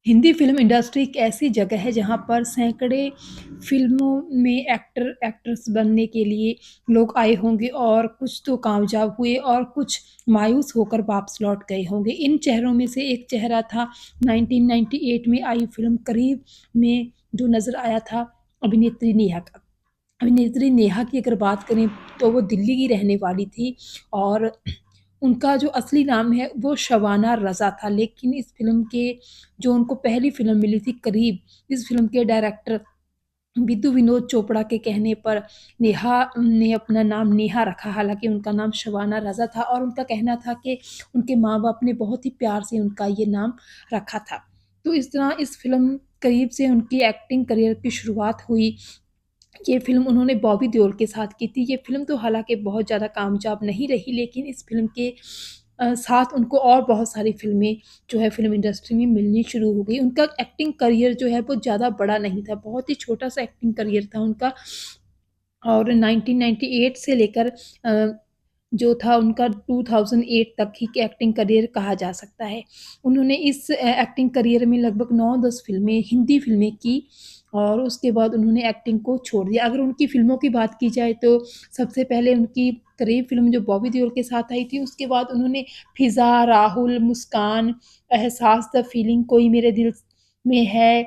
Hindi film industry एक ऐसी जगह है जहाँ पर सैकड़े फ़िल्मों में एक्टर एक्ट्रेस बनने के लिए लोग आए होंगे और कुछ तो कामयाब हुए और कुछ मायूस होकर वापस लौट गए होंगे। इन चेहरों में से एक चेहरा था 1998 में आई फ़िल्म करीब में जो नज़र आया था अभिनेत्री नेहा का। अभिनेत्री नेहा की अगर बात करें तो वो दिल्ली की रहने वाली थी और उनका जो असली नाम है वो शबाना रज़ा था। लेकिन इस फ़िल्म के जो उनको पहली फ़िल्म मिली थी करीब, इस फ़िल्म के डायरेक्टर विदु विनोद चोपड़ा के कहने पर नेहा ने अपना नाम नेहा रखा, हालाँकि उनका नाम शबाना रज़ा था और उनका कहना था कि उनके माँ-बाप ने बहुत ही प्यार से उनका ये नाम रखा था। तो इस तरह इस फ़िल्म करीब से उनकी एक्टिंग करियर की शुरुआत हुई। ये फ़िल्म उन्होंने बॉबी देओल के साथ की थी। ये फ़िल्म तो हालाँकि बहुत ज़्यादा कामयाब नहीं रही, लेकिन इस फ़िल्म के साथ उनको और बहुत सारी फ़िल्में जो है फ़िल्म इंडस्ट्री में मिलनी शुरू हो गई। उनका एक्टिंग करियर जो है वो ज़्यादा बड़ा नहीं था, बहुत ही छोटा-सा एक्टिंग करियर था उनका और 1998 से लेकर जो था उनका 2008 तक ही के एक्टिंग करियर कहा जा सकता है। उन्होंने इस एक्टिंग करियर में लगभग 9-10 फ़िल्में, हिंदी फ़िल्में की और उसके बाद उन्होंने एक्टिंग को छोड़ दिया। अगर उनकी फ़िल्मों की बात की जाए तो सबसे पहले उनकी करीब फ़िल्म जो बॉबी देओल के साथ आई थी, उसके बाद उन्होंने फ़िज़ा, राहुल, मुस्कान, एहसास द फीलिंग, कोई मेरे दिल में है,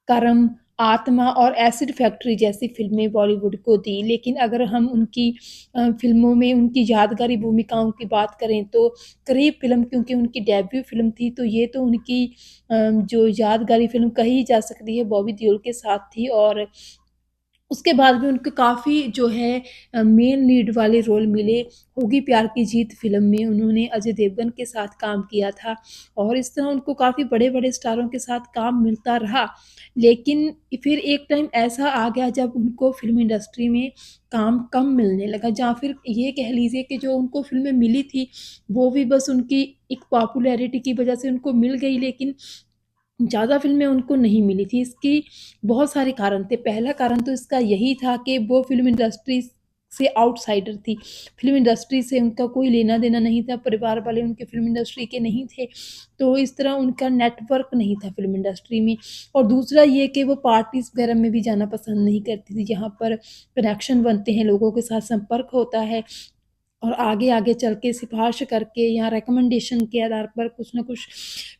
करम, आत्मा और एसिड फैक्ट्री जैसी फ़िल्में बॉलीवुड को दी। लेकिन अगर हम उनकी फ़िल्मों में उनकी यादगारी भूमिकाओं की बात करें तो करीब फ़िल्म क्योंकि उनकी डेब्यू फ़िल्म थी तो ये तो उनकी जो यादगारी फ़िल्म कही जा सकती है बॉबी देओल के साथ थी और उसके बाद भी उनको काफ़ी जो है मेन लीड वाले रोल मिले। होगी प्यार की जीत फ़िल्म में उन्होंने अजय देवगन के साथ काम किया था और इस तरह उनको काफ़ी बड़े-बड़े स्टारों के साथ काम मिलता रहा। लेकिन फिर एक टाइम ऐसा आ गया जब उनको फ़िल्म इंडस्ट्री में काम कम मिलने लगा या फिर ये कह लीजिए कि जो उनको फ़िल्में मिली थी, वो भी बस उनकी एक पॉपुलैरिटी की वज़ह से उनको मिल गई लेकिन ज़्यादा फ़िल्में उनको नहीं मिली थी, इसकी बहुत सारे कारण थे। पहला कारण तो इसका यही था कि वो फ़िल्म इंडस्ट्री से आउटसाइडर थी। फ़िल्म इंडस्ट्री से उनका कोई लेना-देना नहीं था, परिवार वाले उनके फ़िल्म इंडस्ट्री के नहीं थे, तो इस तरह उनका नेटवर्क नहीं था फ़िल्म इंडस्ट्री में। और दूसरा ये कि वो पार्टीज़ वगैरह में भी जाना पसंद नहीं करती थी, जहाँ पर कनेक्शन बनते हैं, लोगों के साथ संपर्क होता है। और आगे-आगे चल के सिफ़ारिश करके या रिकमेंडेशन के आधार पर कुछ न कुछ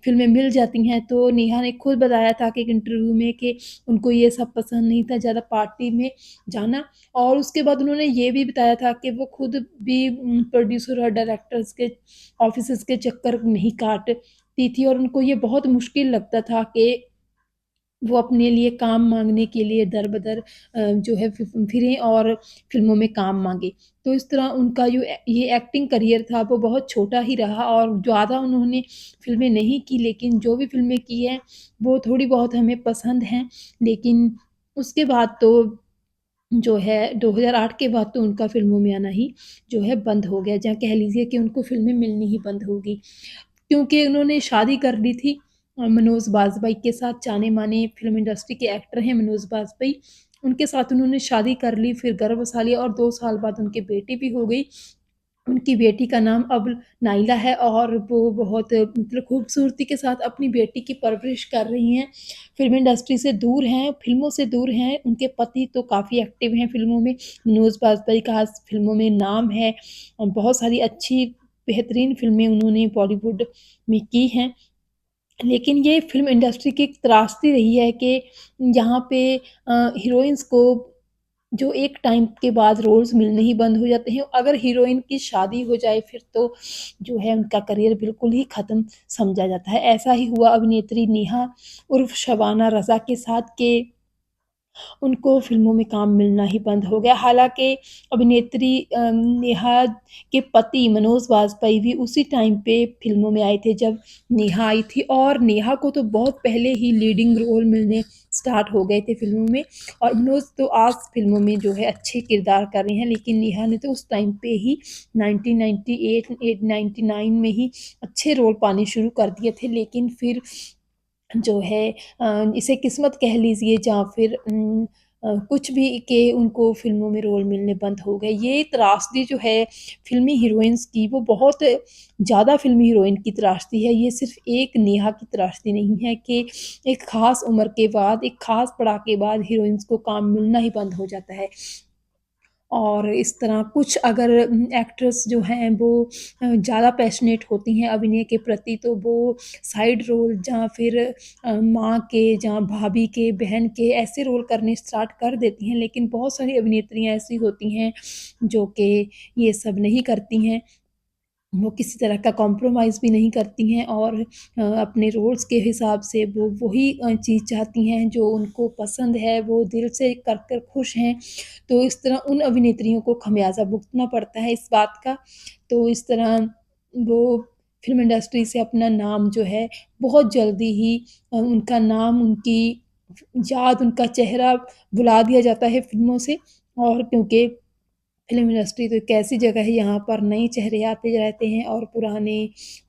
फ़िल्में मिल जाती हैं। तो नेहा ने खुद बताया था कि एक इंटरव्यू में कि उनको ये सब पसंद नहीं था ज़्यादा पार्टी में जाना और उसके बाद उन्होंने ये भी बताया था कि वो खुद भी प्रोड्यूसर और डायरेक्टर्स के ऑफ़िसेज़ के चक्कर नहीं काटती थी और उनको ये बहुत मुश्किल लगता था कि वो अपने लिए काम माँगने के लिए दर-बदर जो है फिरें और फ़िल्मों में काम माँगे। तो इस तरह उनका जो ये एक्टिंग करियर था वो बहुत छोटा ही रहा और ज़्यादा उन्होंने फ़िल्में नहीं की लेकिन जो भी फ़िल्में की हैं, वो थोड़ी बहुत हमें पसंद हैं। लेकिन उसके बाद तो जो है 2008 के बाद तो उनका फ़िल्मों में आना ही जो है बंद हो गया। या कह लीजिए कि उनको फ़िल्में मिलनी ही बंद हो गई। क्योंकि उन्होंने शादी कर ली थी मनोज बाजपेयी के साथ, जाने-माने फ़िल्म इंडस्ट्री के एक्टर हैं मनोज बाजपेयी। उनके साथ उन्होंने शादी कर ली, फिर गर्भ वसा लिया और 2 साल बाद उनकी बेटी भी हो गई। उनकी बेटी का नाम अब नाइला है और वो बहुत मतलब खूबसूरती के साथ अपनी बेटी की परवरिश कर रही हैं। फ़िल्म इंडस्ट्री से दूर हैं, फ़िल्मों से दूर हैं। उनके पति तो काफ़ी एक्टिव हैं फ़िल्मों में। मनोज बाजपेयी का फ़िल्मों में नाम है और बहुत सारी अच्छी बेहतरीन फ़िल्में उन्होंने बॉलीवुड में की हैं। लेकिन ये फ़िल्म इंडस्ट्री की एक त्रासदी रही है कि यहाँ पे हीरोइन्स को जो एक टाइम के बाद रोल्स मिलने ही बंद हो जाते हैं। अगर हीरोइन की शादी हो जाए फिर तो जो है उनका करियर बिल्कुल ही ख़त्म समझा जाता है। ऐसा ही हुआ अभिनेत्री नेहा उर्फ़ शबाना रज़ा के साथ के उनको फ़िल्मों में काम मिलना ही बंद हो गया। हालाँकि अभिनेत्री नेहा के पति मनोज वाजपेयी भी उसी टाइम पे फ़िल्मों में आए थे जब नेहा आई थी और नेहा को तो बहुत पहले ही लीडिंग रोल मिलने स्टार्ट हो गए थे फ़िल्मों में और मनोज तो आज फ़िल्मों में जो है अच्छे किरदार कर रहे हैं, लेकिन नेहा ने तो उस टाइम पे ही 1998 99 में ही अच्छे रोल पाने शुरू कर दिए थे। लेकिन फिर जो है इसे किस्मत कह लीजिए या फिर कुछ भी के उनको फ़िल्मों में रोल मिलने बंद हो गए। ये त्रासदी जो है फ़िल्मी हीरोइन्स की वो बहुत ज़्यादा फ़िल्मी हीरोइन की त्रासदी है। ये सिर्फ़ एक नेहा की त्रासदी नहीं है कि एक ख़ास उम्र के बाद, एक ख़ास पड़ाव के बाद हीरोइन्स को काम मिलना ही बंद हो जाता है। और इस तरह कुछ अगर एक्ट्रेस जो हैं वो ज़्यादा पैशनेट होती हैं अभिनय के प्रति तो वो साइड रोल या फिर माँ के या भाभी के, बहन के ऐसे रोल करने स्टार्ट कर देती हैं। लेकिन बहुत सारी अभिनेत्रियाँ ऐसी होती हैं जो कि ये सब नहीं करती हैं। वो किसी तरह का कॉम्प्रोमाइज़ भी नहीं करती हैं और अपने रोल्स के हिसाब से वो वही चीज़ चाहती हैं जो उनको पसंद है, वो दिल से कर कर खुश हैं। तो इस तरह उन अभिनेत्रियों को खमियाज़ा भुगतना पड़ता है इस बात का। तो इस तरह वो फ़िल्म इंडस्ट्री से अपना नाम जो है बहुत जल्दी ही उनका नाम, उनकी याद, उनका चेहरा भुला दिया जाता है फ़िल्मों से और क्योंकि फ़िल्म इंडस्ट्री तो एक ऐसी जगह है यहाँ पर नए चेहरे आते रहते हैं और पुराने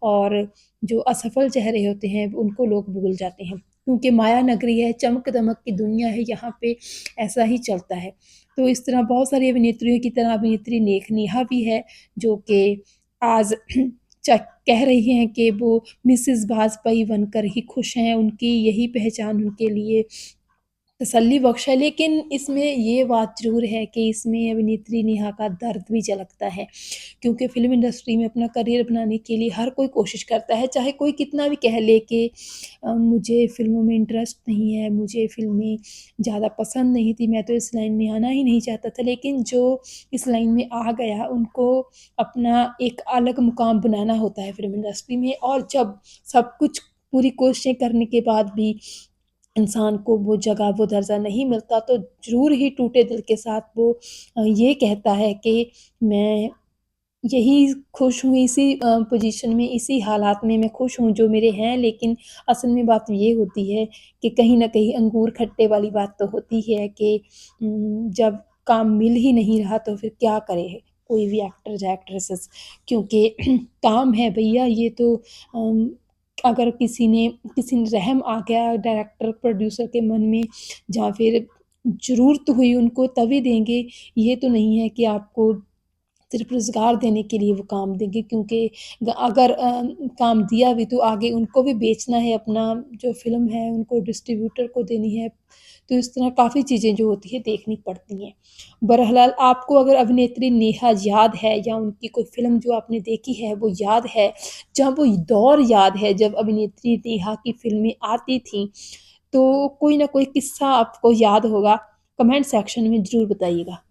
और जो असफल चेहरे होते हैं उनको लोग भूल जाते हैं। क्योंकि माया नगरी है, चमक-दमक की दुनिया है, यहाँ पे ऐसा ही चलता है। तो इस तरह बहुत सारी अभिनेत्रियों की तरह अभिनेत्री नेहा भी है जो कि आज च कह रही हैं कि वो मिसेज़ वाजपेयी बनकर ही खुश हैं, उनकी यही पहचान उनके लिए तसल्ली बख्श है, लेकिन इसमें ये बात ज़रूर है कि इसमें अभिनेत्री नेहा का दर्द भी झलकता है, क्योंकि फ़िल्म इंडस्ट्री में अपना करियर बनाने के लिए हर कोई कोशिश करता है, चाहे कोई कितना भी कह ले कि मुझे फ़िल्मों में इंटरेस्ट नहीं है, मुझे फ़िल्में ज़्यादा पसंद नहीं थी, मैं तो इस लाइन में आना ही नहीं चाहता था, लेकिन जो इस लाइन में आ गया, उनको अपना एक अलग मुकाम बनाना होता है फ़िल्म इंडस्ट्री में और जब सब कुछ पूरी कोशिशें करने के बाद भी इंसान को वो जगह, वो दर्जा नहीं मिलता तो ज़रूर ही टूटे दिल के साथ वो ये कहता है कि मैं यही खुश हूँ इसी पोज़ीशन में, इसी हालात में मैं खुश हूँ जो मेरे हैं, लेकिन असल में बात ये होती है कि कहीं न कहीं अंगूर खट्टे वाली बात तो होती ही है कि जब काम मिल ही नहीं रहा तो फिर क्या करे कोई भी एक्टर या एक्ट्रेसेस क्योंकि काम है भैया ये तो अगर किसी ने रहम आ गया डायरेक्टर, प्रोड्यूसर के मन में या फिर ज़रूरत हुई उनको तभी देंगे, ये तो नहीं है कि आपको सिर्फ़ रोज़गार देने के लिए वो काम देंगे क्योंकि अगर काम दिया भी तो आगे उनको भी बेचना है अपना जो फ़िल्म है उनको डिस्ट्रीब्यूटर को देनी है। तो इस तरह काफ़ी चीज़ें जो होती हैं देखनी पड़ती हैं। बहरहाल आपको अगर अभिनेत्री नेहा याद है या उनकी कोई फ़िल्म जो आपने देखी है वो याद है, जब वो दौर याद है जब अभिनेत्री नेहा की फ़िल्में आती थीं, तो कोई ना कोई किस्सा आपको याद होगा, कमेंट सेक्शन में ज़रूर बताइएगा।